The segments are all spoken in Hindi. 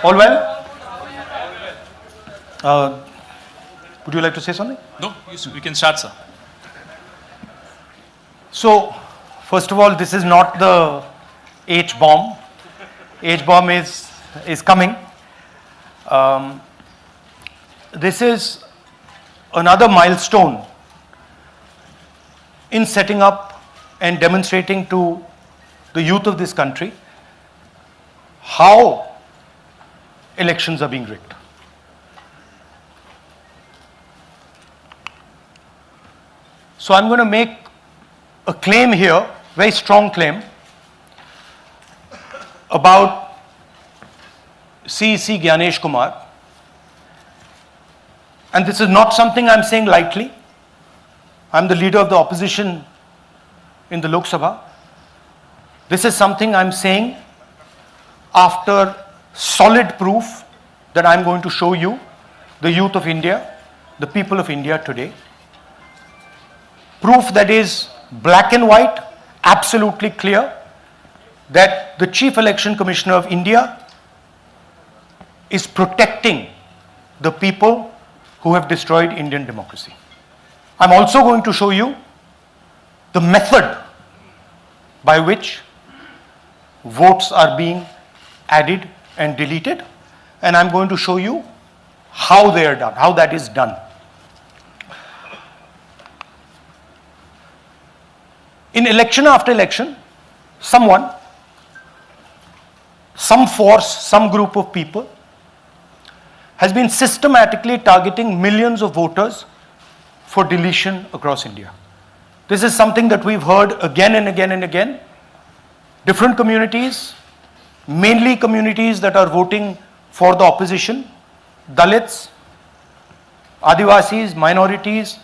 All well? Would you like to say something? No, we can start, sir. So, first of all, this is not the H-bomb. H-bomb is coming. This is another milestone in setting up and demonstrating to the youth of this country how elections are being rigged. So I'm going to make a claim here, very strong claim, about CEC Gyanesh Kumar. And this is not something I'm saying lightly. I'm the leader of the opposition in the Lok Sabha. This is something I'm saying after solid proof that I'm going to show you, the youth of India, the people of India today. Proof that is black and white, absolutely clear, that the Chief Election Commissioner of India is protecting the people who have destroyed Indian democracy. I'm also going to show you the method by which votes are being added and deleted, and I'm going to show you how they are done, how that is done. In election after election, someone, some force, some group of people has been systematically targeting millions of voters for deletion across India. This is something that we've heard again and again and again. Different communities, mainly communities that are voting for the opposition, Dalits, Adivasis, minorities,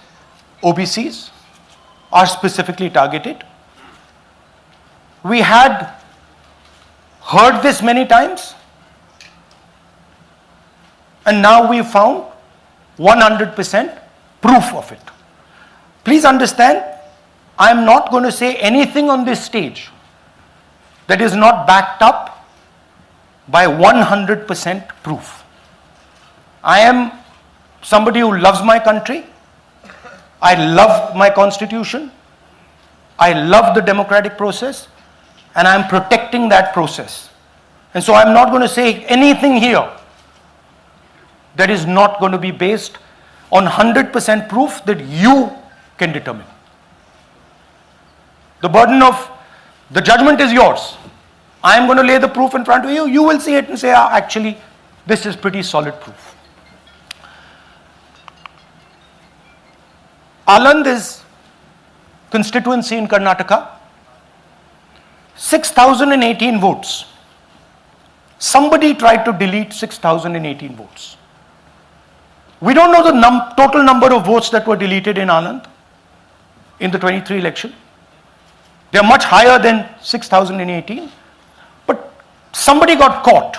OBCs, are specifically targeted. We had heard this many times, and now we found 100% proof of it. Please understand, I am not going to say anything on this stage that is not backed up by 100% proof. I am somebody who loves my country. I love my constitution. I love the democratic process, and I am protecting that process. And so I'm not going to say anything here that is not going to be based on 100% proof that you can determine. The burden of the judgment is yours. I am going to lay the proof in front of you. You will see it and say, actually, this is pretty solid proof. Aland is constituency in Karnataka. 6,018 votes. Somebody tried to delete 6,018 votes. We don't know the total number of votes that were deleted in Aland in the 23 election. They are much higher than 6,018. But somebody got caught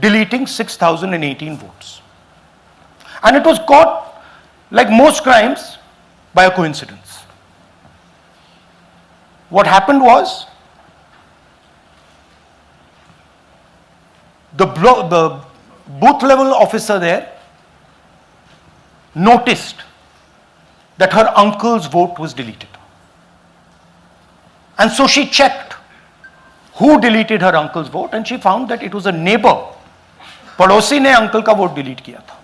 deleting 6,018 votes. And it was caught, like most crimes, by a coincidence. What happened was, the booth level officer there noticed that her uncle's vote was deleted. And so she checked who deleted her uncle's vote, and she found that it was a neighbor. पड़ोसी ने अंकल का वोट डिलीट किया था.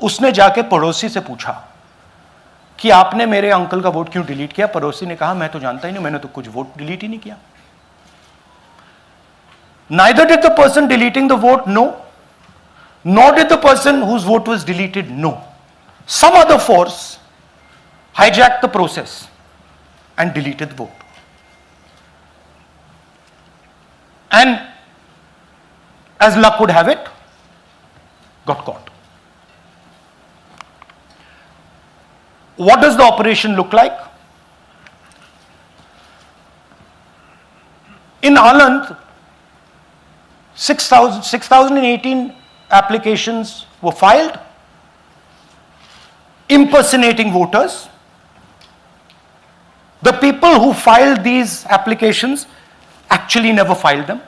उसने जाके पड़ोसी से पूछा कि आपने मेरे अंकल का वोट क्यों डिलीट किया. पड़ोसी ने कहा, मैं तो जानता ही नहीं, मैंने तो कुछ वोट डिलीट ही नहीं किया. Neither did the person deleting the vote know, nor did the person whose vote was deleted know. Some other force hijacked the process and deleted the vote. And as luck would have it, got caught. What does the operation look like? In Aland, 6,018 applications were filed, impersonating voters. The people who filed these applications actually never filed them.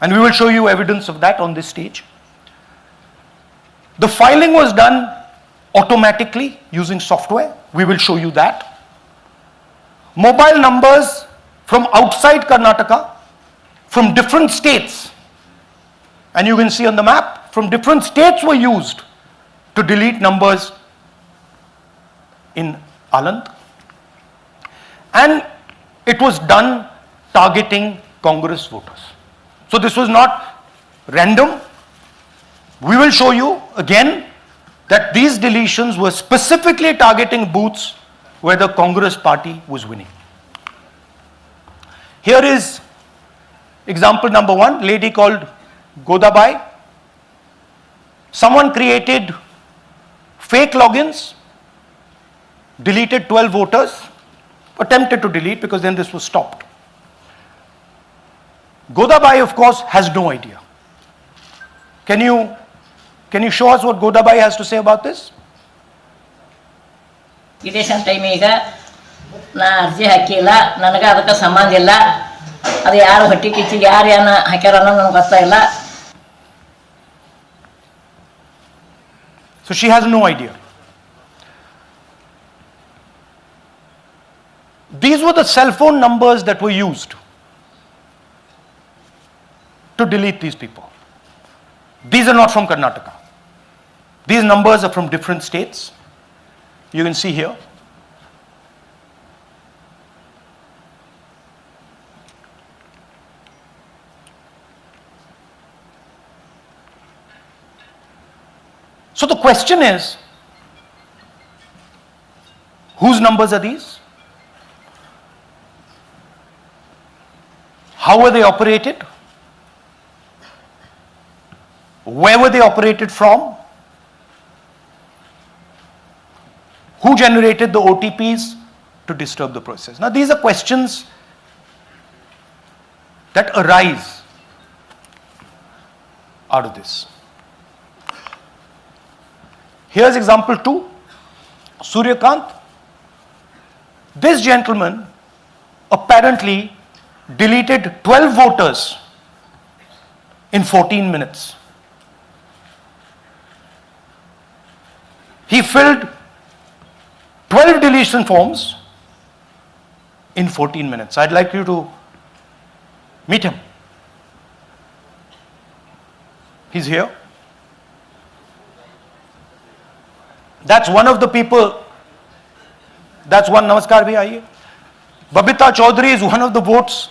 And we will show you evidence of that on this stage. The filing was done automatically using software. We will show you that. Mobile numbers from outside Karnataka, from different states, and you can see on the map, from different states were used to delete numbers in Aland. And it was done targeting Congress voters. So this was not random. We will show you again that these deletions were specifically targeting booths where the Congress party was winning. Here is example number 1, lady called Godabai. Someone created fake logins, deleted 12 voters, attempted to delete because then this was stopped. Godabai, of course, has no idea. Can you show us what Godabai has to say about this? Election time ಈಗ ನಾ ಅರ್ಜಿ ಹಾಕಿಲ್ಲ, ನನಗೆ ಅದಕ್ಕೆ ಸಂಬಂಧ ಇಲ್ಲ, ಅದು ಯಾರು ಹೊಟ್ಟಿ ಕಿಚ್ಚಿಗೆ ಯಾರು ಏನು ಹಾಕ್ಯಾರ ಅನ್ನೋದು ನನಗೆ ಗೊತ್ತಾಗಿಲ್ಲ. So she has no idea. These were the cell phone numbers that were used to delete these people. These are not from Karnataka. These numbers are from different states. You can see here. So the question is, whose numbers are these? How were they operated? Where were they operated from? Who generated the OTPs to disturb the process? Now these are questions that arise out of this. Here's example 2, Suryakant. This gentleman apparently deleted 12 voters in 14 minutes. He filled 12 deletion forms in 14 minutes. I'd like you to meet him. He's here. That's one of the people. That's one. Namaskar bhi aiye. Babita Chaudhary is one of the votes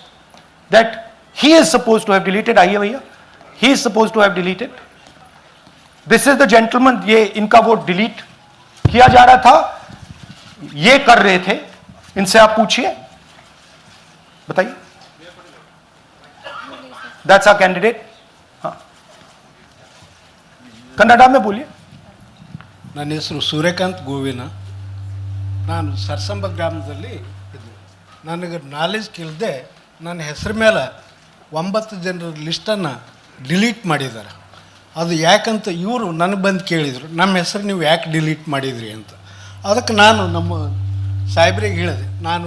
that he is supposed to have deleted. Aiye bhaiya. He is supposed to have deleted. This is the gentleman. ये इनका वोट डिलीट किया जा रहा था, ये कर रहे थे. इनसे आप पूछिए, बताइए. That's our candidate. हाँ, कन्नड़ा में बोलिए. ನನ್ನ ಹೆಸರು ಸೂರ್ಯಕಾಂತ್ ಗೋವಿನ. ನಾನು ಸರ್ಸಂಬ ಗ್ರಾಮದಲ್ಲಿ ಇದ್ದೆ. ನನಗೆ ನಾಲೆಜ್ ಕೇಳದೆ ನನ್ನ ಹೆಸರು ಮೇಲೆ 9 ಜನರ ಲಿಸ್ಟನ್ನು ಡಿಲೀಟ್ ಮಾಡಿದ್ದಾರೆ. ಅದು ಯಾಕಂತ ಇವರು ನನಗೆ ಬಂದು ಕೇಳಿದರು, ನಮ್ಮ ಹೆಸರು ನೀವು ಯಾಕೆ ಡಿಲೀಟ್ ಮಾಡಿದ್ರಿ ಅಂತ. ಅದಕ್ಕೆ ನಾನು ನಮ್ಮ ಸಾಹೇಬ್ರಿಗೆ ಹೇಳಿದೆ, ನಾನು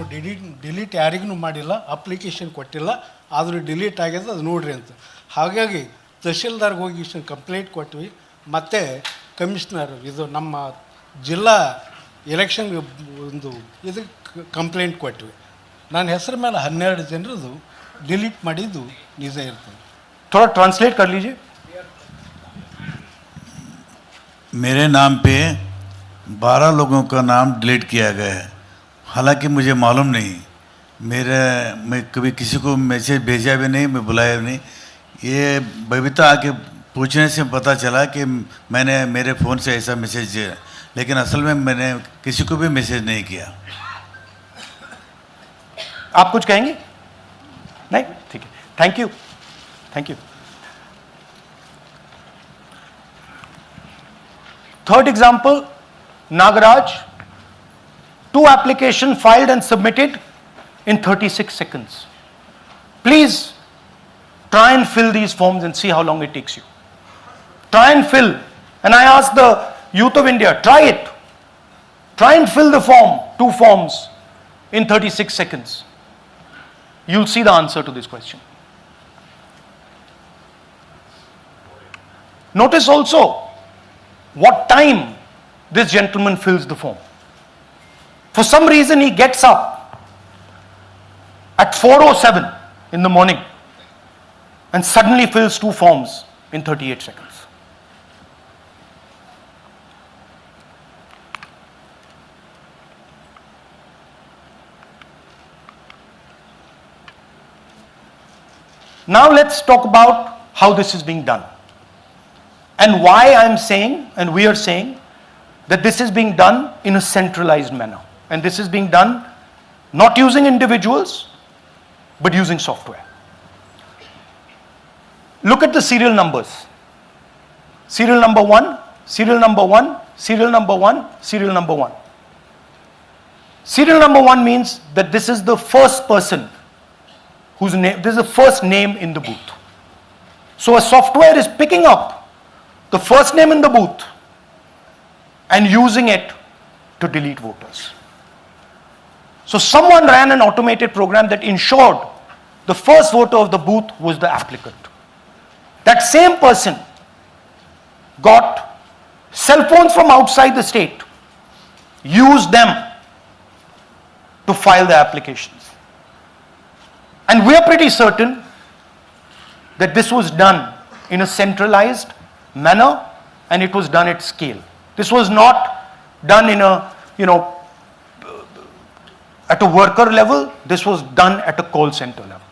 ಡಿಲೀಟ್ ಯಾರಿಗೂ ಮಾಡಿಲ್ಲ, ಅಪ್ಲಿಕೇಶನ್ ಕೊಟ್ಟಿಲ್ಲ, ಆದರೂ ಡಿಲೀಟ್ ಆಗ್ಯದ, ಅದು ನೋಡ್ರಿ ಅಂತ. ಹಾಗಾಗಿ ತಹಶೀಲ್ದಾರ್ಗೆ ಹೋಗಿ ಇಷ್ಟು ಕಂಪ್ಲೇಂಟ್ ಕೊಟ್ವಿ. ಮತ್ತು ಕಮಿಷ್ನರ್, ಇದು ನಮ್ಮ ಜಿಲ್ಲಾ ಎಲೆಕ್ಷನ್ ಒಂದು ಇದಕ್ಕೆ ಕಂಪ್ಲೇಂಟ್ ಕೊಟ್ವಿ. ನನ್ನ ಹೆಸರು ಮೇಲೆ 12 ಜನರದು ಡಿಲೀಟ್ ಮಾಡಿದ್ದು ನಿಜ ಇರ್ತದೆ. थोड़ा ट्रांसलेट कर लीजिए. मेरे नाम पे 12 लोगों का नाम डिलीट किया गया है. हालांकि मुझे मालूम नहीं, मैं कभी किसी को मैसेज भेजा भी नहीं, मैं बुलाया भी नहीं. ये बबीता आके पूछने से पता चला कि मैंने मेरे फ़ोन से ऐसा मैसेज दिया, लेकिन असल में मैंने किसी को भी मैसेज नहीं किया. आप कुछ कहेंगे? नहीं, ठीक है. Thank you, thank you. Third example, Nagaraj. 2 applications filed and submitted in 36 seconds. Please try and fill these forms and see how long it takes you. Try and fill. And I ask the youth of India, try it. Try and fill the form, 2 forms in 36 seconds. you'll see the answer to this question. Notice also what time this gentleman fills the form. For some reason he gets up at 4:07 in the morning and suddenly fills 2 forms in 38 seconds. Now let's talk about how this is being done and why I'm saying and we are saying that this is being done in a centralized manner, and this is being done not using individuals but using software. Look at the serial numbers. Serial number 1, serial number 1, serial number 1, serial number 1. Serial number 1 means that this is the first person whose name, this is the first name in the booth. So a software is picking up the first name in the booth and using it to delete voters. So someone ran an automated program that ensured the first voter of the booth was the applicant. That same person got cell phones from outside the state, used them to file the applications. And we are pretty certain that this was done in a centralized manner and it was done at scale. This was not done in a, at a worker level. This was done at a call center level.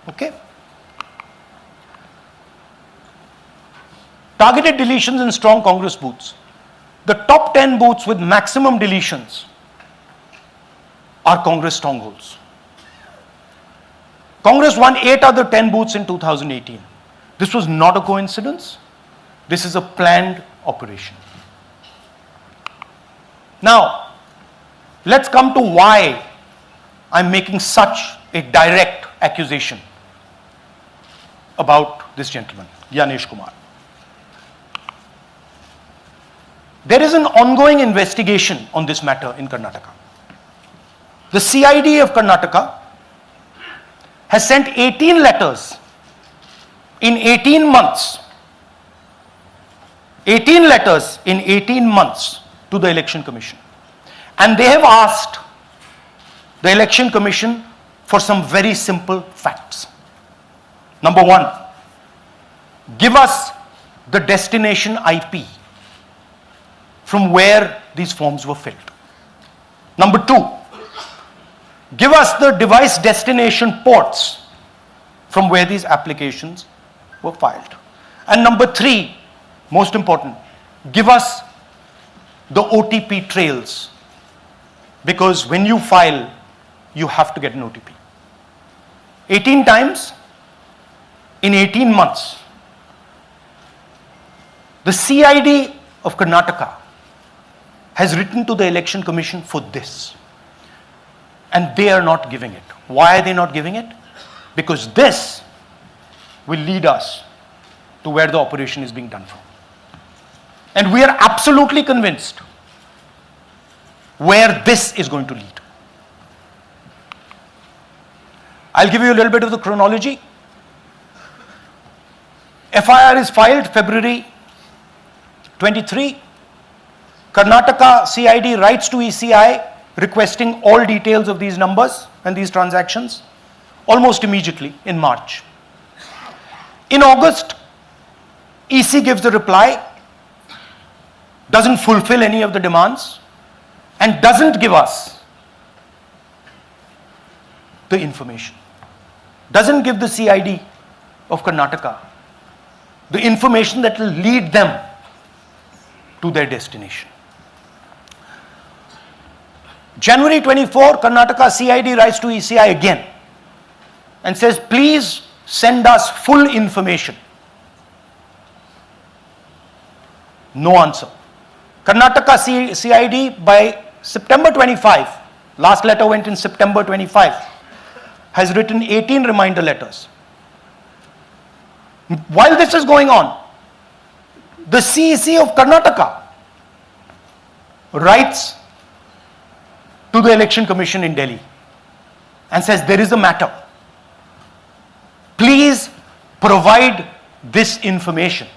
Okay? Targeted deletions in strong Congress booths. The top 10 booths with maximum deletions are Congress strongholds. Congress won 8 other 10 booths in 2018. This was not a coincidence. This is a planned operation. Now, let's come to why I'm making such a direct accusation about this gentleman, Gyanesh Kumar. There is an ongoing investigation on this matter in Karnataka. The CID of Karnataka has sent 18 letters in 18 months. 18 letters in 18 months to the Election Commission. And they have asked the Election Commission for some very simple facts. Number 1, give us the destination IP from where these forms were filled. Number 2, give us the device destination ports from where these applications were filed. And number 3, most important, give us the OTP trails, because when you file, you have to get an OTP. 18 times in 18 months. The CID of Karnataka has written to the Election Commission for this. And they are not giving it. Why are they not giving it? Because this will lead us to where the operation is being done from. And we are absolutely convinced where this is going to lead. I'll give you a little bit of the chronology. FIR is filed February 23. Karnataka CID writes to ECI requesting all details of these numbers and these transactions almost immediately in March. In August, EC gives a reply, doesn't fulfill any of the demands, and doesn't give us the information. Doesn't give the CID of Karnataka the information that will lead them to their destination. January 24, Karnataka CID writes to ECI again and says, please send us full information. No answer. Karnataka CID by September 25, last letter went in September 25, has written 18 reminder letters. While this is going on, the CEC of Karnataka writes to the Election Commission in Delhi and says there is a matter, please provide this information.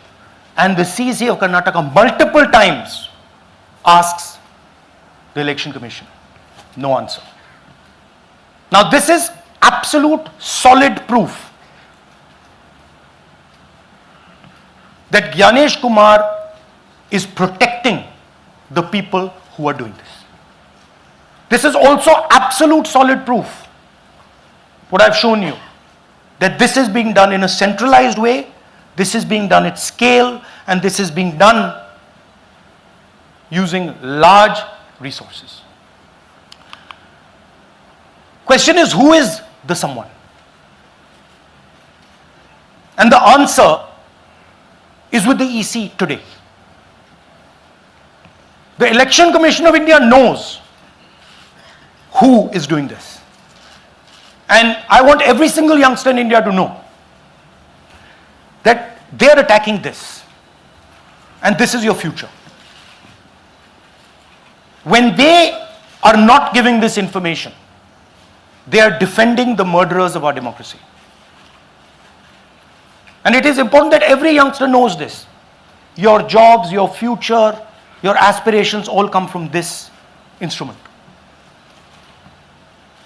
And the CC of Karnataka multiple times asks the Election Commission. No answer. Now this is absolute solid proof that Gyanesh Kumar is protecting the people who are doing this. This is also absolute solid proof, what I've shown you, that this is being done in a centralized way, this is being done at scale, and this is being done using large resources. Question is, who is the someone? And the answer is with the EC today. The Election Commission of India knows who is doing this. And I want every single youngster in India to know that they are attacking this. And this is your future. When they are not giving this information, they are defending the murderers of our democracy. And it is important that every youngster knows this. Your jobs, your future, your aspirations all come from this instrument.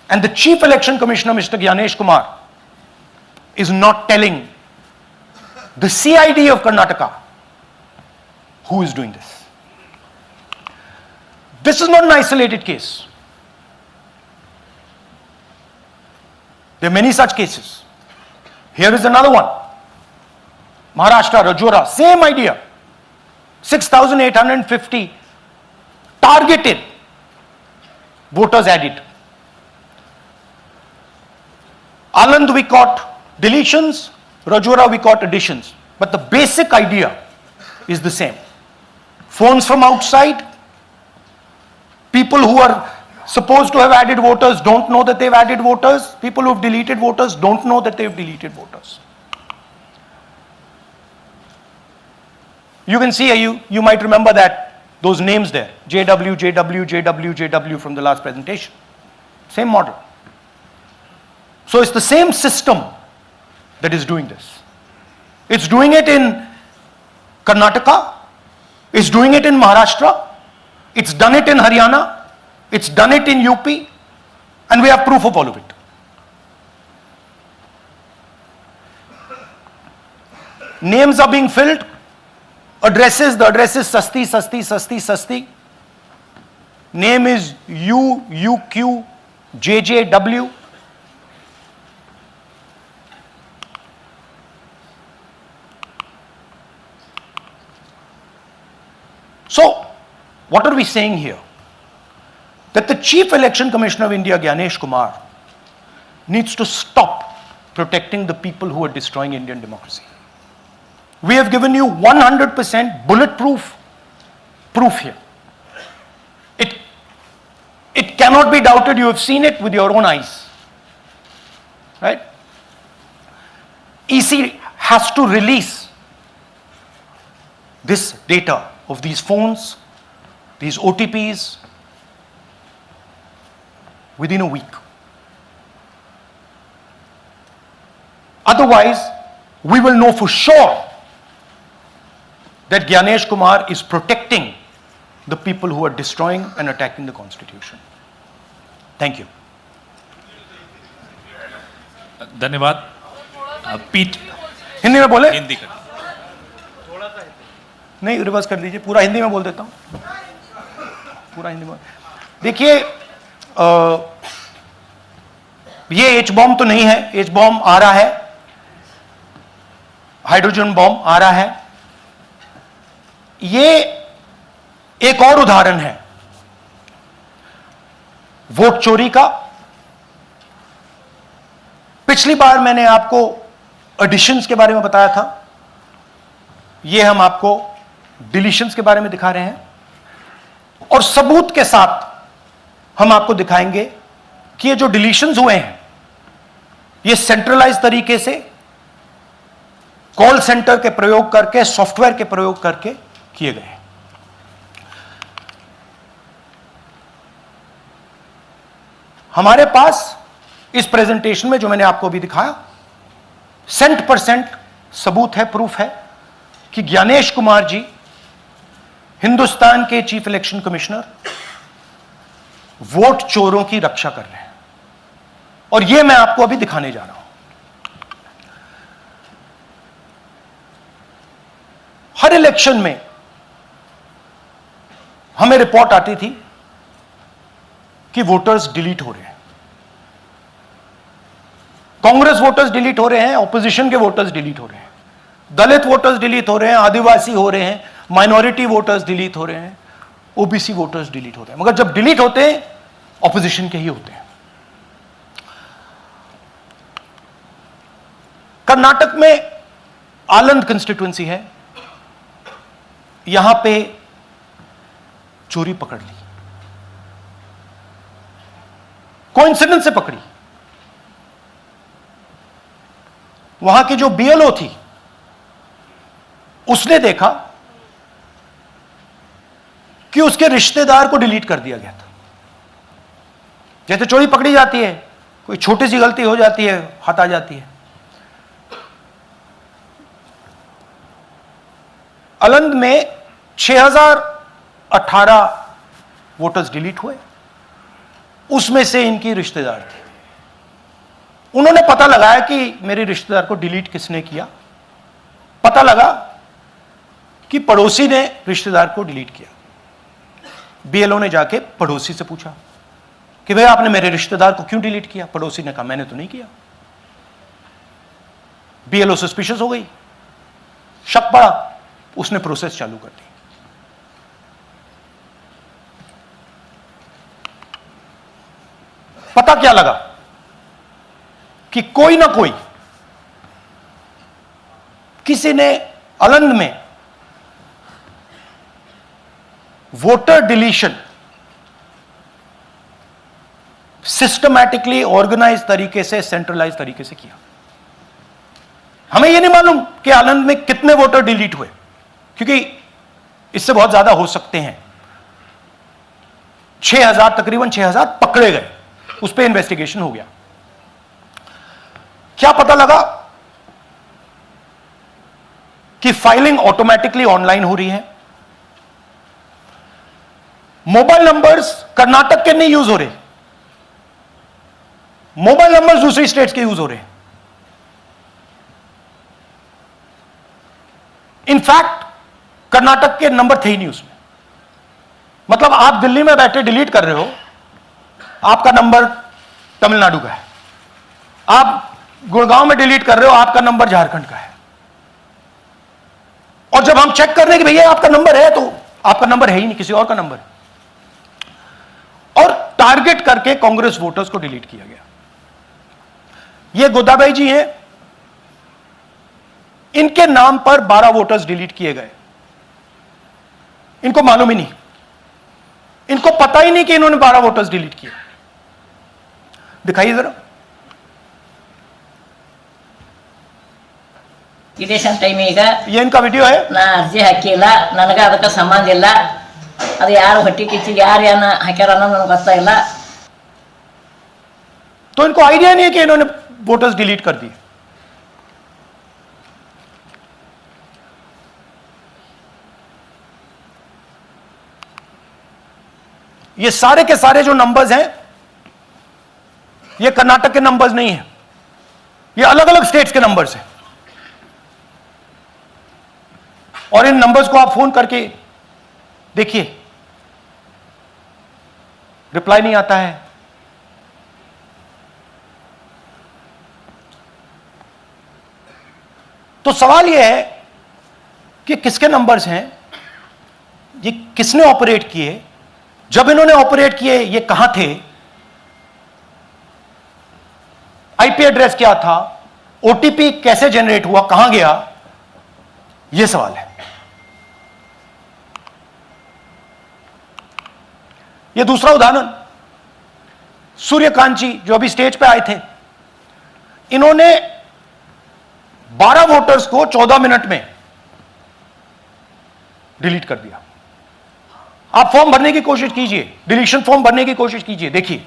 And the Chief Election Commissioner, Mr. Gyanesh Kumar, is not telling the CID of Karnataka who is doing this. This is not an isolated case. There are many such cases. Here is another one. Maharashtra, Rajora, same idea. 6,850 targeted voters added. Anand we caught deletions, Rajora we caught additions. But the basic idea is the same. Phones from outside, people who are supposed to have added voters don't know that they've added voters, people who have deleted voters don't know that they've deleted voters. You can see, you might remember that, those names there, JW, JW, JW, JW from the last presentation. Same model. So it's the same system that is doing this. It's doing it in Karnataka, it's doing it in Maharashtra, it's done it in Haryana, it's done it in UP, and we have proof of all of it. Names are being filled, addresses, the address is Sasti, Sasti, Sasti, Sasti. Name is UQ, JJW. So, what are we saying here? That the Chief Election Commissioner of India, Gyanesh Kumar, needs to stop protecting the people who are destroying Indian democracy. We have given you 100% bulletproof proof here. It cannot be doubted. You have seen it with your own eyes. Right? EC has to release this data of these phones, these OTPs, within a week. Otherwise, we will know for sure that Gyanesh Kumar is protecting the people who are destroying and attacking the constitution. Thank you. धन्यवाद पीठ हिंदी में बोले? हिंदी कर नहीं, रिवर्स कर दीजिए, पूरा हिंदी में बोल देता हूं, पूरा हिंदी में। देखिए, ये एच बॉम्ब तो नहीं है, एच बॉम्ब आ रहा है, हाइड्रोजन बॉम्ब आ रहा है। ये एक और उदाहरण है वोट चोरी का। पिछली बार मैंने आपको एडिशंस के बारे में बताया था, ये हम आपको डिलीशंस के बारे में दिखा रहे हैं, और सबूत के साथ हम आपको दिखाएंगे कि ये जो डिलीशंस हुए हैं ये सेंट्रलाइज तरीके से कॉल सेंटर के प्रयोग करके, सॉफ्टवेयर के प्रयोग करके किए गए हैं। हमारे पास इस प्रेजेंटेशन में जो मैंने आपको अभी दिखाया 100% सबूत है, प्रूफ है कि ज्ञानेश कुमार जी हिंदुस्तान के चीफ इलेक्शन कमिश्नर वोट चोरों की रक्षा कर रहे हैं, और यह मैं आपको अभी दिखाने जा रहा हूं। हर इलेक्शन में हमें रिपोर्ट आती थी कि वोटर्स डिलीट हो रहे हैं, कांग्रेस वोटर्स डिलीट हो रहे हैं, ऑपोजिशन के वोटर्स डिलीट हो रहे हैं, दलित वोटर्स डिलीट हो रहे हैं, आदिवासी हो रहे हैं, माइनॉरिटी वोटर्स डिलीट हो रहे हैं, ओबीसी वोटर्स डिलीट हो रहे हैं। मगर जब डिलीट होते हैं ऑपोजिशन के ही होते हैं। कर्नाटक में आलंद कंस्टिट्यूएंसी है, यहां पे चोरी पकड़ ली, कोइंसिडेंस से पकड़ी। वहां की जो बीएलओ थी उसने देखा कि उसके रिश्तेदार को डिलीट कर दिया गया था। जैसे चोरी पकड़ी जाती है, कोई छोटी सी गलती हो जाती है, हाथ आ जाती है। आलंद में 6018 वोटर्स डिलीट हुए, उसमें से इनकी रिश्तेदार थे। उन्होंने पता लगाया कि मेरे रिश्तेदार को डिलीट किसने किया। पता लगा कि पड़ोसी ने रिश्तेदार को डिलीट किया। बीएलओ ने जाके पड़ोसी से पूछा कि भाई आपने मेरे रिश्तेदार को क्यों डिलीट किया? पड़ोसी ने कहा मैंने तो नहीं किया। बीएलओ सस्पिशियस हो गई, शक पड़ा, उसने प्रोसेस चालू कर दी। पता क्या लगा कि कोई ना कोई, किसी ने आलंद में वोटर डिलीशन सिस्टमैटिकली ऑर्गेनाइज तरीके से, सेंट्रलाइज तरीके से किया। हमें यह नहीं मालूम कि आलंद में कितने वोटर डिलीट हुए, क्योंकि इससे बहुत ज्यादा हो सकते हैं। 6000, तकरीबन 6000 पकड़े गए, उस पर इन्वेस्टिगेशन हो गया। क्या पता लगा कि फाइलिंग ऑटोमेटिकली ऑनलाइन हो रही है। मोबाइल नंबर्स कर्नाटक के नहीं यूज हो रहे, मोबाइल नंबर्स दूसरी स्टेट्स के यूज हो रहे हैं। इनफैक्ट कर्नाटक के नंबर थे ही नहीं उसमें। मतलब आप दिल्ली में बैठे डिलीट कर रहे हो, आपका नंबर तमिलनाडु का है। आप गुड़गांव में डिलीट कर रहे हो, आपका नंबर झारखंड का है। और जब हम चेक कर रहे हैं कि भैया आपका नंबर है, तो आपका नंबर है ही नहीं, किसी और का नंबर है। और टारगेट करके कांग्रेस वोटर्स को डिलीट किया गया। ये गोदाबाई जी हैं, इनके नाम पर 12 वोटर्स डिलीट किए गए। इनको मालूम ही नहीं, इनको पता ही नहीं कि इन्होंने 12 वोटर्स डिलीट किए। दिखाइए जरा। ಇಲೆಕ್ಷನ್ ಟೈಮ್ ಈಗ ये इनका वीडियो है। ನಾ ಅರ್ಜಿ ಹಾಕಿಲ್ಲ, ನನಗೆ ಅದಕ್ಕೆ ಸಂಬಂಧ ಇಲ್ಲ। ಅದು ಯಾರು ಹೊಟ್ಟಿ ಕಿಚ್ಚಿಗೆ ಯಾರು ಏನ ಹಾಕ್ಯಾರ ಅನ್ನೋದು ನನಗೆ ಗೊತ್ತಾಗಿಲ್ಲ। तो इनको आइडिया नहीं है कि इन्होंने वोटर्स डिलीट कर दिए। ये सारे के सारे जो नंबर्स हैं, ये कर्नाटक के नंबर्स नहीं है, ये अलग अलग स्टेट्स के नंबर्स हैं। और इन नंबर्स को आप फोन करके देखिए, रिप्लाई नहीं आता है। तो सवाल यह है कि किसके नंबर्स हैं, ये किसने ऑपरेट किए, जब इन्होंने ऑपरेट किए ये कहां थे, आईपी एड्रेस क्या था, ओटीपी कैसे जनरेट हुआ, कहां गया, यह सवाल है। यह दूसरा उदाहरण, सूर्यकांत जी जो अभी स्टेज पे आए थे, इन्होंने 12 वोटर्स को 14 मिनट में डिलीट कर दिया। आप फॉर्म भरने की कोशिश कीजिए, डिलीशन फॉर्म भरने की कोशिश कीजिए, देखिए।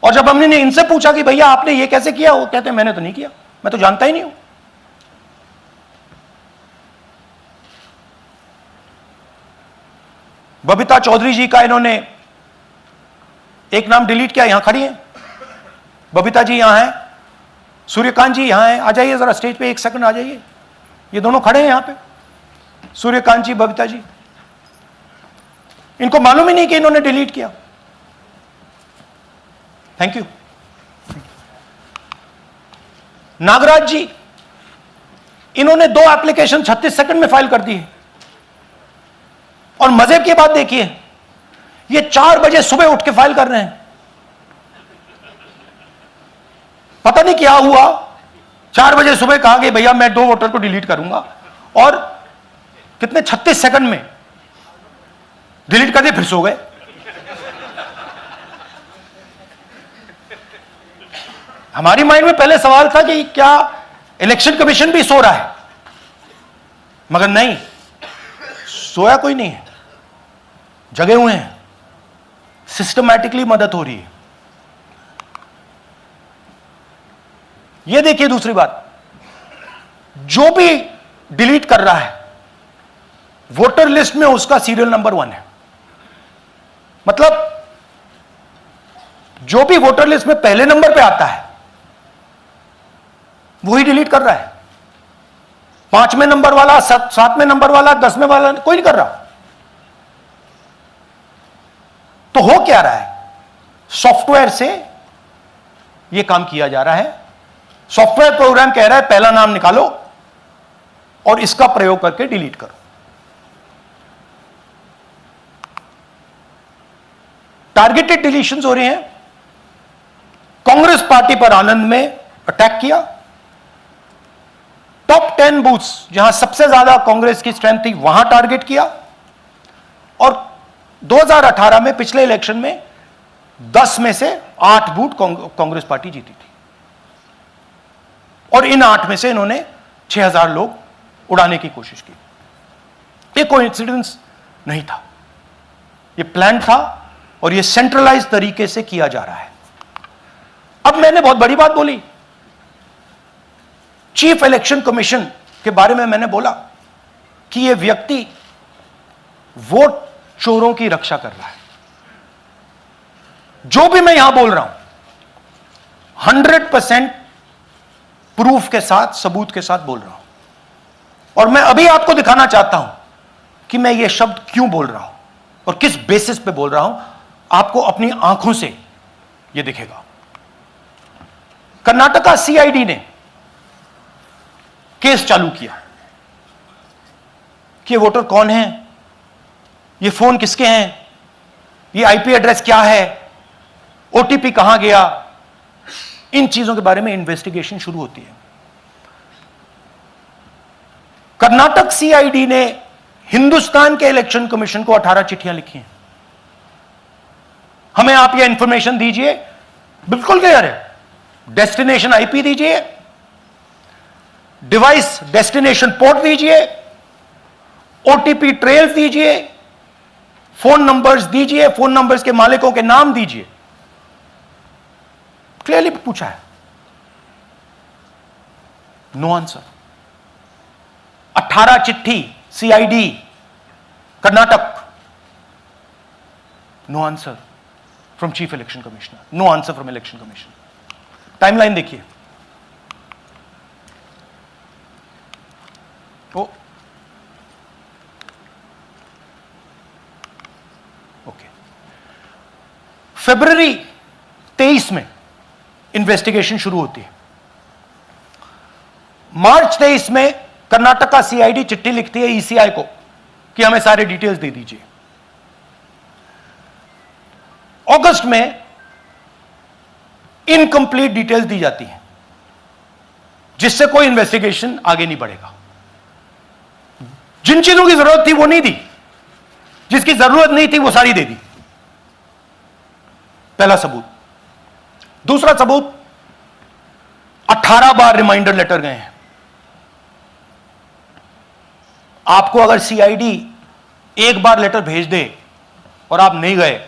और जब हमने इनसे पूछा कि भैया आपने ये कैसे किया, वो कहते हैं मैंने तो नहीं किया, मैं तो जानता ही नहीं हूं। बबीता चौधरी जी का इन्होंने एक नाम डिलीट किया, यहां खड़ी हैं बबीता जी, यहां हैं, सूर्यकांत जी यहां हैं, आ जाइए जरा स्टेज पे, एक सेकंड आ जाइए, ये दोनों खड़े हैं यहां पे, सूर्यकांत जी, बबीता जी। इनको मालूम ही नहीं कि इन्होंने डिलीट किया। Thank you. नागराज जी, इन्होंने 2 एप्लीकेशन 36 सेकंड में फाइल कर दी है। और मजे की बात देखिए, ये 4 बजे सुबह उठ के फाइल कर रहे हैं। पता नहीं क्या हुआ, 4 बजे सुबह कहा कि भैया मैं 2 वोटर को डिलीट करूंगा, और कितने 36 सेकंड में डिलीट कर दिए, फिर सो गए। हमारी माइंड में पहले सवाल था कि क्या इलेक्शन कमीशन भी सो रहा है, मगर नहीं, सोया कोई नहीं है, जगे हुए हैं, सिस्टमैटिकली मदद हो रही है। यह देखिए दूसरी बात, जो भी डिलीट कर रहा है वोटर लिस्ट में उसका सीरियल नंबर 1 है। मतलब जो भी वोटर लिस्ट में पहले नंबर पे आता है वही डिलीट कर रहा है। 5वें नंबर वाला, 7वें नंबर वाला, 10वें वाला कोई नहीं कर रहा। तो हो क्या रहा है, सॉफ्टवेयर से यह काम किया जा रहा है। सॉफ्टवेयर प्रोग्राम कह रहा है पहला नाम निकालो और इसका प्रयोग करके डिलीट करो। टारगेटेड डिलीशंस हो रहे हैं। कांग्रेस पार्टी पर आनंद में अटैक किया। टॉप 10 बूथ्स जहां सबसे ज्यादा कांग्रेस की स्ट्रेंथ थी वहां टारगेट किया। और 2018 में पिछले इलेक्शन में 10 में से 8 बूथ कांग्रेस पार्टी जीती थी, और इन 8 में से इन्होंने 6000 लोग उड़ाने की कोशिश की। ये कोइंसिडेंस नहीं था, ये प्लान था, और ये सेंट्रलाइज तरीके से किया जा रहा है। अब मैंने बहुत बड़ी बात बोली, चीफ इलेक्शन कमीशन के बारे में मैंने बोला कि यह व्यक्ति वोट चोरों की रक्षा कर रहा है। जो भी मैं यहां बोल रहा हूं 100% प्रूफ के साथ, सबूत के साथ बोल रहा हूं। और मैं अभी आपको दिखाना चाहता हूं कि मैं ये शब्द क्यों बोल रहा हूं और किस बेसिस पे बोल रहा हूं। आपको अपनी आंखों से ये दिखेगा। कर्नाटका सीआईडी ने केस चालू किया कि वोटर कौन है, ये फोन किसके हैं, ये आईपी एड्रेस क्या है, ओटीपी कहां गया, इन चीजों के बारे में इन्वेस्टिगेशन शुरू होती है। कर्नाटक सीआईडी ने हिंदुस्तान के इलेक्शन कमीशन को 18 चिट्ठियां लिखी हैं। हमें आप ये इंफॉर्मेशन दीजिए, बिल्कुल क्लियर है, डेस्टिनेशन आईपी दीजिए, डिवाइस डेस्टिनेशन पोर्ट दीजिए, ओटीपी ट्रेल दीजिए, फोन नंबर्स दीजिए, फोन नंबर्स के मालिकों के नाम दीजिए। क्लियरली पूछा है, नो आंसर। 18 चिट्ठी CID Karnataka, no answer from chief election commissioner, no answer from election commission. Timeline देखिए, ओके, फरवरी 23 में इन्वेस्टिगेशन शुरू होती है। मार्च 23 में कर्नाटका सीआईडी चिट्ठी लिखती है ईसीआई को कि हमें सारे डिटेल्स दे दीजिए। अगस्त में इनकंप्लीट डिटेल्स दी जाती हैं, जिससे कोई इन्वेस्टिगेशन आगे नहीं बढ़ेगा। जिन चीजों की जरूरत थी वो नहीं दी, जिसकी जरूरत नहीं थी वो सारी दे दी। पहला सबूत। दूसरा सबूत, 18 बार रिमाइंडर लेटर गए हैं। आपको अगर सीआईडी एक बार लेटर भेज दे और आप नहीं गए,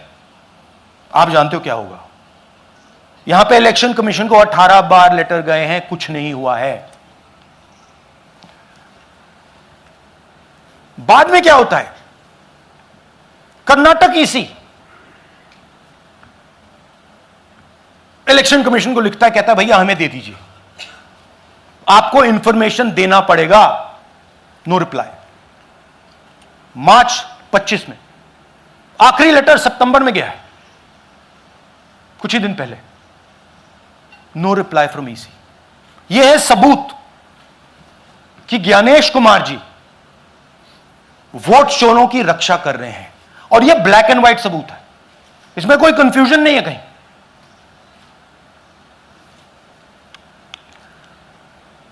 आप जानते हो क्या होगा। यहां पे इलेक्शन कमीशन को 18 बार लेटर गए हैं, कुछ नहीं हुआ है। बाद में क्या होता है, कर्नाटक ईसी इलेक्शन कमीशन को लिखता है, कहता है भैया हमें दे दीजिए, आपको इंफॉर्मेशन देना पड़ेगा। No reply. मार्च 25 में, आखिरी लेटर सितंबर में गया है, कुछ ही दिन पहले। No reply from EC. यह है सबूत कि ज्ञानेश कुमार जी वोट चोरों की रक्षा कर रहे हैं, और यह ब्लैक एंड व्हाइट सबूत है, इसमें कोई कंफ्यूजन नहीं है कहीं।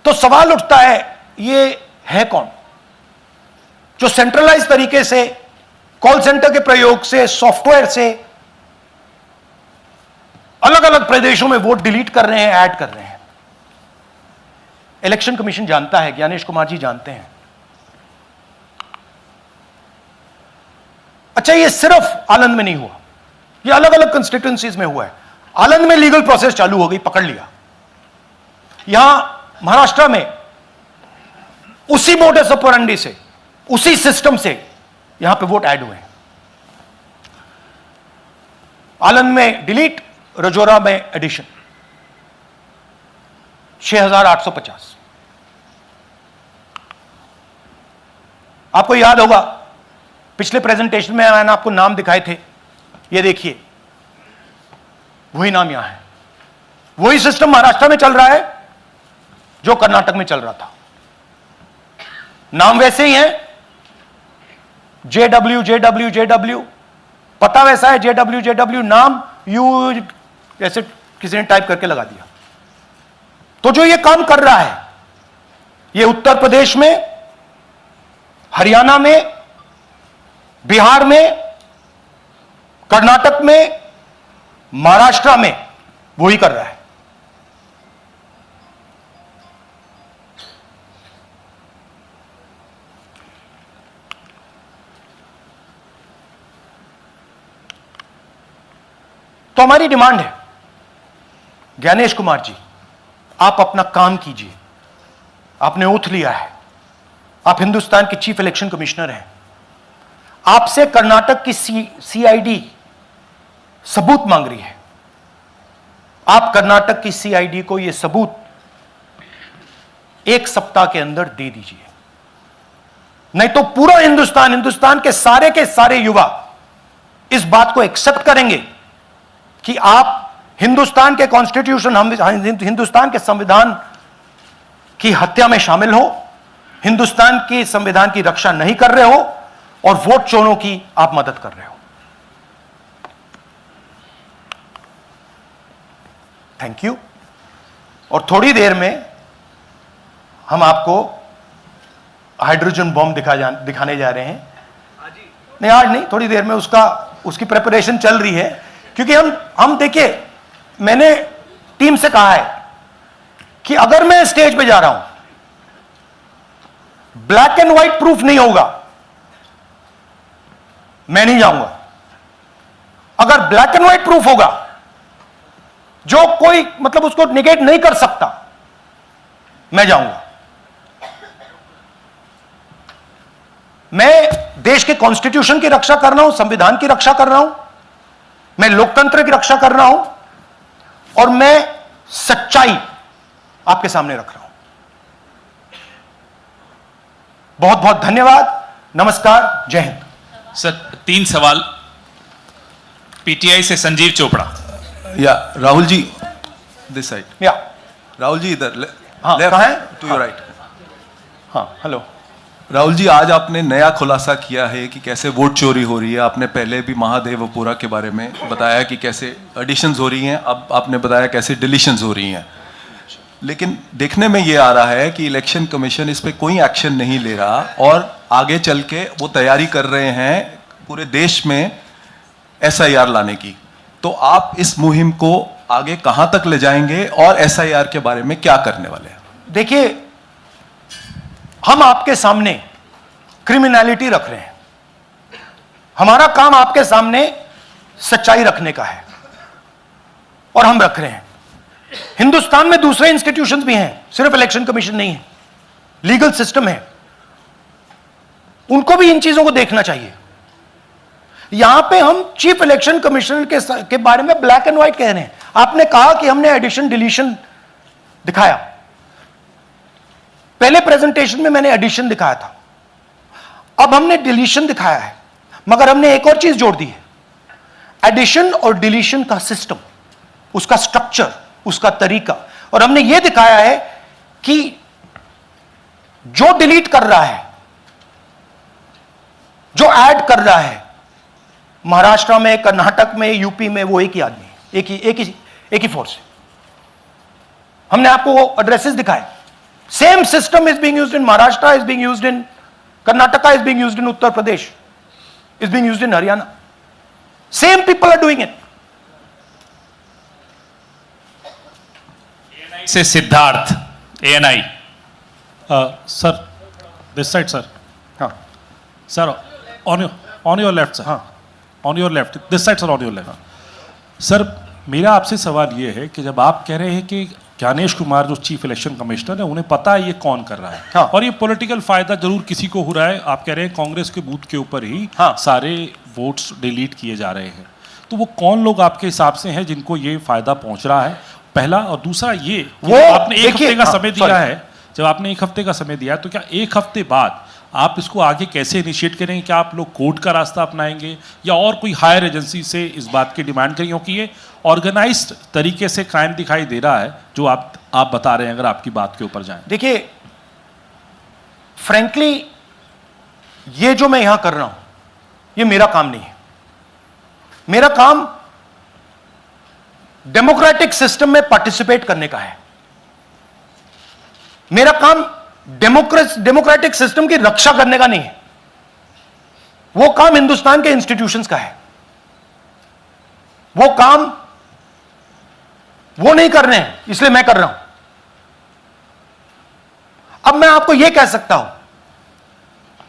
तो सवाल उठता है, ये है कौन जो सेंट्रलाइज तरीके से कॉल सेंटर के प्रयोग से, सॉफ्टवेयर से अलग अलग प्रदेशों में वोट डिलीट कर रहे हैं, ऐड कर रहे हैं? इलेक्शन कमीशन जानता है, ज्ञानेश कुमार जी जानते हैं। अच्छा, ये सिर्फ आनंद में नहीं हुआ, ये अलग अलग कंस्टिट्यूएंसीज में हुआ है। आनंद में लीगल प्रोसेस चालू हो गई, पकड़ लिया। यहां महाराष्ट्र में उसी मोडस ऑपरेंडी से, उसी सिस्टम से यहां पे वोट ऐड हुए हैं। आनंद में डिलीट, रजौरा में एडिशन, 6850। आपको याद होगा पिछले प्रेजेंटेशन में मैंने आपको नाम दिखाए थे, ये देखिए वही नाम यहां है। वही सिस्टम महाराष्ट्र में चल रहा है जो कर्नाटक में चल रहा था। नाम वैसे ही है, जेडब्ल्यू जेडब्ल्यू जेडब्ल्यू, पता वैसा है, जेडब्ल्यू जेडब्ल्यू, नाम यू ऐसे किसी ने टाइप करके लगा दिया। तो जो ये काम कर रहा है, ये उत्तर प्रदेश में, हरियाणा में, बिहार में, कर्नाटक में, महाराष्ट्र में वही कर रहा है। तो हमारी डिमांड है, ज्ञानेश कुमार जी, आप अपना काम कीजिए। आपने ओथ लिया है, आप हिंदुस्तान के चीफ इलेक्शन कमिश्नर हैं। आपसे कर्नाटक की सीआईडी सबूत मांग रही है। आप कर्नाटक की सीआईडी को यह सबूत 1 सप्ताह के अंदर दे दीजिए, नहीं तो पूरा हिंदुस्तान के सारे युवा इस बात को एक्सेप्ट करेंगे कि आप हिंदुस्तान के कॉन्स्टिट्यूशन, हिंदुस्तान के संविधान की हत्या में शामिल हो, हिंदुस्तान के संविधान की रक्षा नहीं कर रहे हो, और वोट चोरों की आप मदद कर रहे हो। Thank you. और थोड़ी देर में हम आपको हाइड्रोजन बॉम्ब दिखाने जा रहे हैं। नहीं, आज नहीं, थोड़ी देर में उसकी प्रिपरेशन चल रही है। क्योंकि हम देखिए, मैंने टीम से कहा है कि अगर मैं स्टेज पे जा रहा हूं, ब्लैक एंड व्हाइट प्रूफ नहीं होगा, मैं नहीं जाऊंगा। अगर ब्लैक एंड व्हाइट प्रूफ होगा, जो कोई मतलब उसको निगेट नहीं कर सकता, मैं जाऊंगा। मैं देश के कॉन्स्टिट्यूशन की रक्षा कर रहा हूं, संविधान की रक्षा कर रहा हूं, मैं लोकतंत्र की रक्षा कर रहा हूं, और मैं सच्चाई आपके सामने रख रहा हूं। बहुत बहुत धन्यवाद, नमस्कार, जय हिंद। सर 3 सवाल। पीटीआई से संजीव चोपड़ा। या राहुल जी, दिस साइड। या राहुल जी इधर, हाँ, कहाँ है? To your right. हाँ, हेलो। राहुल जी, आज आपने नया खुलासा किया है कि कैसे वोट चोरी हो रही है। आपने पहले भी महादेवपुरा के बारे में बताया कि कैसे एडिशंस हो रही हैं, अब आपने बताया कैसे डिलीशंस हो रही हैं। लेकिन देखने में ये आ रहा है कि इलेक्शन कमीशन इस पे कोई एक्शन नहीं ले रहा, और आगे चल के वो तैयारी कर रहे हैं पूरे देश में एसआईआर लाने की। तो आप इस मुहिम को आगे कहां तक ले जाएंगे, और एसआईआर के बारे में क्या करने वाले हैं? देखिए, हम आपके सामने क्रिमिनलिटी रख रहे हैं। हमारा काम आपके सामने सच्चाई रखने का है, और हम रख रहे हैं। हिंदुस्तान में दूसरे इंस्टीट्यूशंस भी हैं, सिर्फ इलेक्शन कमीशन नहीं है, लीगल सिस्टम है, उनको भी इन चीजों को देखना चाहिए। यहां पे हम चीफ इलेक्शन कमिश्नर के बारे में ब्लैक एंड व्हाइट कह रहे हैं। आपने कहा कि हमने एडिशन डिलीशन दिखाया, पहले प्रेजेंटेशन में मैंने एडिशन दिखाया था, अब हमने डिलीशन दिखाया है, मगर हमने एक और चीज जोड़ दी है, एडिशन और डिलीशन का सिस्टम, उसका स्ट्रक्चर, उसका तरीका। और हमने यह दिखाया है कि जो डिलीट कर रहा है, जो ऐड कर रहा है, महाराष्ट्र में, कर्नाटक में, यूपी में, वो एक ही आदमी है, एक ही फोर्स है। हमने आपको वो एड्रेसेस दिखाए। Same system is being used in Maharashtra, is being used in Karnataka, is being used in Uttar Pradesh, is being used in Haryana. Same people are doing it. से Siddharth, ANI। Sir, this side, sir. हाँ Sir, on your left, sir. हाँ On your left. This side, sir, on your left. Sir, मेरा आपसे सवाल ये है कि जब आप कह रहे हैं कि ज्ञानेश कुमार जो चीफ इलेक्शन कमिश्नर है, उन्हें पता है ये कौन कर रहा है, हाँ। और ये पॉलिटिकल फायदा जरूर किसी को हो रहा है। आप कह रहे हैं कांग्रेस के बूथ के ऊपर ही हाँ। सारे वोट्स डिलीट किए जा रहे हैं, तो वो कौन लोग आपके हिसाब से हैं जिनको ये फायदा पहुंच रहा है, पहला। और दूसरा ये कि वो आपने एक देखिए, हफ्ते का हाँ, समय दिया sorry। है, जब आपने एक हफ्ते का समय दिया है, तो क्या एक हफ्ते बाद आप इसको आगे कैसे इनिशिएट करेंगे? क्या आप लोग कोर्ट का रास्ता अपनाएंगे या और कोई हायर एजेंसी से इस बात की डिमांड करेंगे? क्योंकि ये ऑर्गेनाइज्ड तरीके से क्राइम दिखाई दे रहा है जो आप बता रहे हैं, अगर आपकी बात के ऊपर जाएं। देखिए, फ्रैंकली ये जो मैं यहां कर रहा हूं, ये मेरा काम नहीं है। मेरा काम डेमोक्रेटिक सिस्टम में पार्टिसिपेट करने का है। मेरा काम डेमोक्रेटिक सिस्टम की रक्षा करने का नहीं है। वो काम हिंदुस्तान के इंस्टीट्यूशंस का है। वो काम वो नहीं कर रहे हैं, इसलिए मैं कर रहा हूं। अब मैं आपको यह कह सकता हूं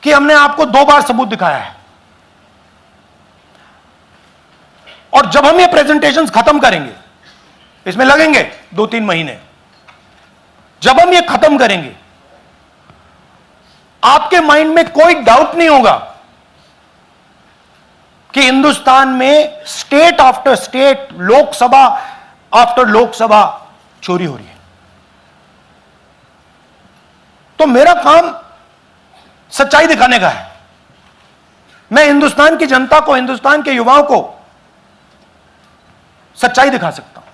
कि हमने आपको 2 बार सबूत दिखाया है, और जब हम ये प्रेजेंटेशंस खत्म करेंगे, इसमें लगेंगे 2-3 महीने, जब हम ये खत्म करेंगे, आपके माइंड में कोई डाउट नहीं होगा कि हिंदुस्तान में state after state, Lok Sabha after Lok Sabha चोरी हो रही है। तो मेरा काम सच्चाई दिखाने का है। मैं हिंदुस्तान की जनता को, हिंदुस्तान के युवाओं को सच्चाई दिखा सकता हूं।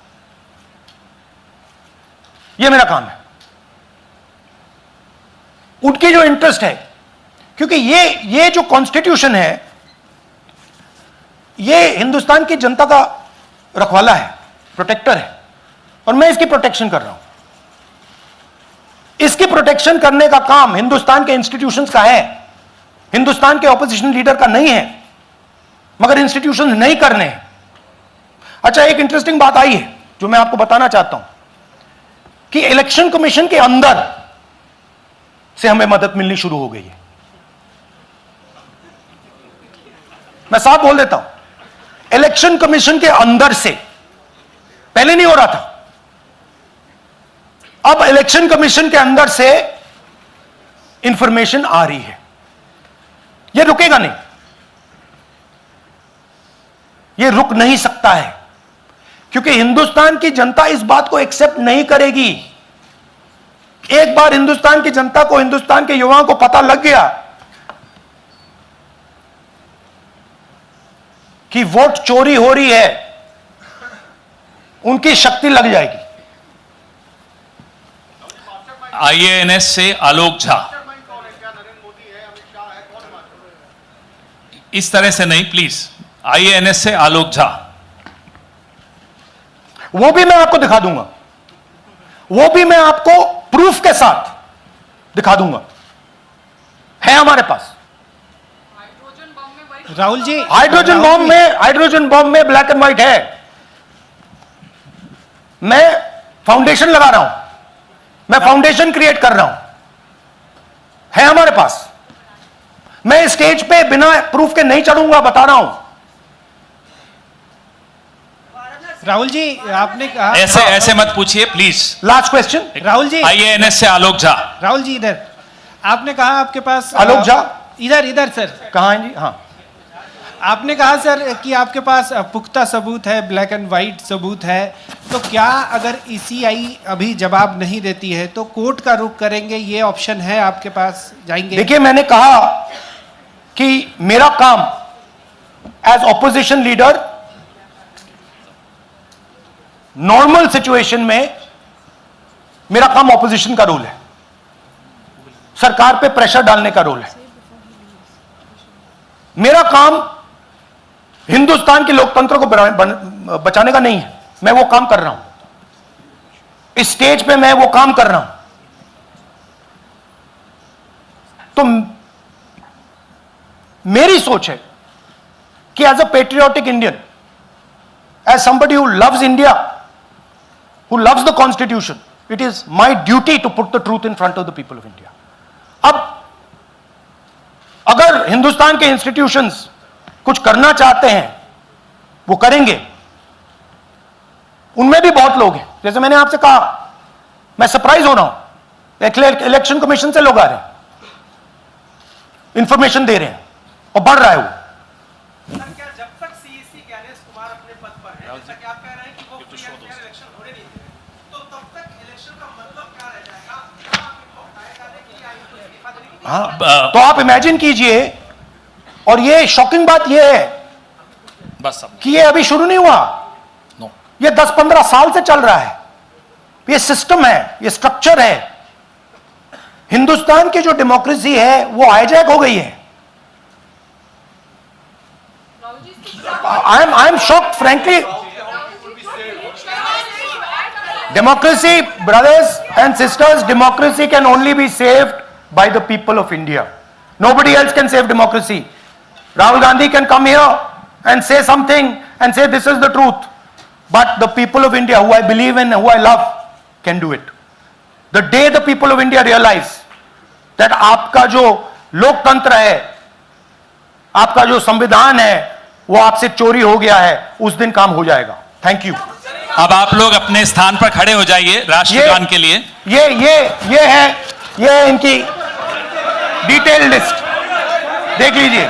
यह मेरा काम है। उनकी जो इंटरेस्ट है, क्योंकि ये जो कॉन्स्टिट्यूशन है, ये हिंदुस्तान की जनता का रखवाला है, प्रोटेक्टर है, और मैं इसकी प्रोटेक्शन कर रहा हूं। इसकी प्रोटेक्शन करने का काम हिंदुस्तान के इंस्टीट्यूशंस का है, हिंदुस्तान के ऑपोजिशन लीडर का नहीं है, मगर इंस्टीट्यूशंस नहीं करने हैं। अच्छा, एक इंटरेस्टिंग बात आई है जो मैं आपको बताना चाहता हूं कि इलेक्शन कमीशन के अंदर से हमें मदद मिलनी शुरू हो गई है। मैं साफ बोल देता हूं, इलेक्शन कमीशन के अंदर से, पहले नहीं हो रहा था, अब इलेक्शन कमीशन के अंदर से इंफॉर्मेशन आ रही है। यह रुकेगा नहीं, यह रुक नहीं सकता है, क्योंकि हिंदुस्तान की जनता इस बात को एक्सेप्ट नहीं करेगी। एक बार हिंदुस्तान की जनता को, हिंदुस्तान के युवाओं को पता लग गया कि वोट चोरी हो रही है, उनकी शक्ति लग जाएगी। IANS से आलोक झा। इस तरह से नहीं प्लीज। IANS से आलोक झा। वो भी मैं आपको दिखा दूंगा, वो भी मैं आपको प्रूफ के साथ दिखा दूंगा, है हमारे पास। राहुल जी, हाइड्रोजन बॉम्ब में ब्लैक एंड व्हाइट है। मैं फाउंडेशन लगा रहा हूं, मैं फाउंडेशन क्रिएट कर रहा हूं, है हमारे पास। मैं स्टेज पे बिना प्रूफ के नहीं चढ़ूंगा, बता रहा हूं। राहुल जी आपने कहा, ऐसे ऐसे मत पूछिए please. Last question, Rahul ji, IANS से आलोक झा। राहुल जी इधर, आपने कहा आपके पास आलोक झा इधर इधर सर, कहाँ हैं जी? हाँ, आपने कहा सर कि आपके पास पुख्ता सबूत है, ब्लैक एंड वाइट सबूत है, तो क्या अगर ईसीआई अभी जवाब नहीं देती है तो कोर्ट का रुख करेंगे, ये ऑप्शन है आपके पास, जाएंगे? देखिए मैंने कहा कि मेरा काम as opposition leader normal situation में मेरा काम ऑपोजिशन का रोल है, सरकार पे प्रेशर डालने का रोल है। मेरा काम हिंदुस्तान के लोकतंत्र को बचाने का नहीं है, मैं वो काम कर रहा हूं, इस स्टेज पे मैं वो काम कर रहा हूं। तो मेरी सोच है कि as a patriotic Indian, as somebody who loves India, who loves the constitution, it is my duty to put the truth in front of the people of India. अब अगर हिंदुस्तान के इंस्टीट्यूशंस कुछ करना चाहते हैं वो करेंगे, उनमें भी बहुत लोग हैं, जैसे मैंने आपसे कहा, मैं सरप्राइज हो रहा हूं, इलेक्शन कमीशन से लोग आ रहे हैं, इंफॉर्मेशन दे रहे हैं और बढ़ रहा है वो। क्या जब तक सीईसी ज्ञानेश कुमार अपने पद पर है, जैसा कि आप कह रहे हैं कि वो इलेक्शन होने नहीं दे, तो तब तक इलेक्शन का मतलब क्या रह जाएगा? क्या आप इनको हटाए जाने के लिए आयुक्त को इस्तीफा देने के लिए? हाँ, तो आप इमेजिन कीजिए, और ये शॉकिंग बात ये है बस अब कि ये अभी शुरू नहीं हुआ, ये 10-15 साल से चल रहा है, ये सिस्टम है, ये स्ट्रक्चर है। हिंदुस्तान की जो डेमोक्रेसी है वो हाईजैक हो गई है। I am shocked frankly. Democracy, brothers and sisters, democracy can only be saved by the people of India. Nobody else can save democracy. Rahul Gandhi can come here and say something and say this is the truth. But the people of India, who I believe in, who I love, can do it. The day the people of India realize that आपका जो लोकतंत्र है, आपका जो संविधान है, वो आपसे चोरी हो गया है, उस दिन काम हो जाएगा। Thank you. अब आप लोग अपने स्थान पर खड़े हो जाइए राष्ट्रगान के लिए। ये है इनकी डिटेल लिस्ट, देख लीजिए।